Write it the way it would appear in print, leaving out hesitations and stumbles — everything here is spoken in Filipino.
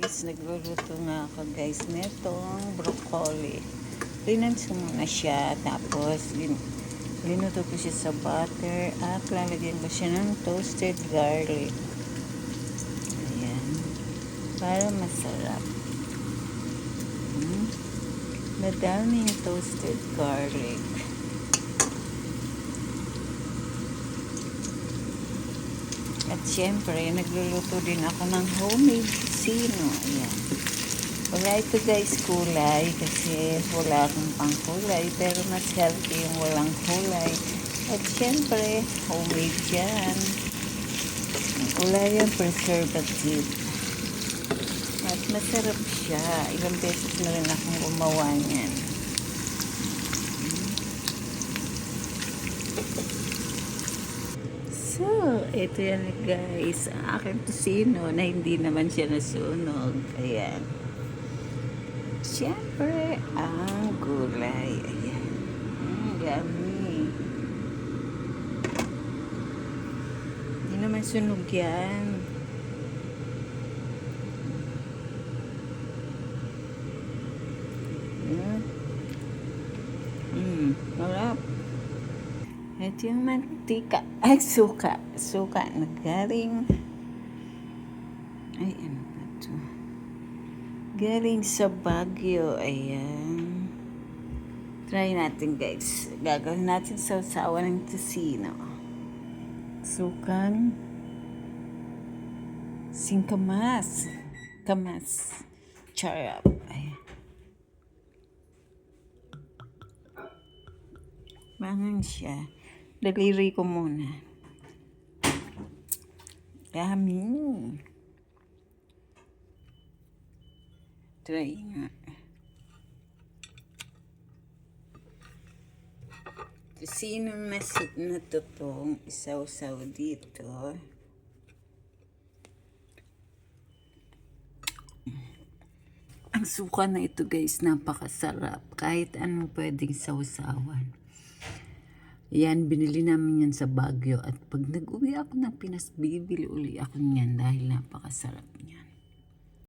guys, nagluluto na ako guys netong broccoli. Rinanso muna siya, tapos linuto ko siya sa butter at lalagyan ko siya ng toasted garlic. Ayan, para masarap. Madaming toasted garlic. At syempre, nagluluto din ako ng homemade sino. Ayan. Wala ito guys kulay kasi wala akong pangkulay, pero mas healthy yung walang kulay. At syempre, homemade yan. Wala yung preservative. At masarap siya. Ilang beses na rin akong gumawa niyan. So, ito yan guys, ang aking tusino na hindi naman siya nasunog. Ayan. Siyempre, ang gulay. Ayan. Yummy. Hindi naman sunog yan. Marap. Ito yung mantika. Ay, suka. Suka na galing. Ay, ano ba ito? Galing sa Baguio. Ayan. Try natin guys. Gagawin natin sa usawa ng tocino. Sukan. Singkamas. Kamas. Charap. Ayan. Mangang siya. Daliri ko muna. Yummy. Try nga. Sino na tutong isaw-saw dito? Ang suka na ito guys, napakasarap. Kahit anong pwedeng sausawan. Yan, binili namin yan sa Baguio. At pag nag-uwi ako ng Pinas, bibili uli ako niyan dahil napakasarap niyan.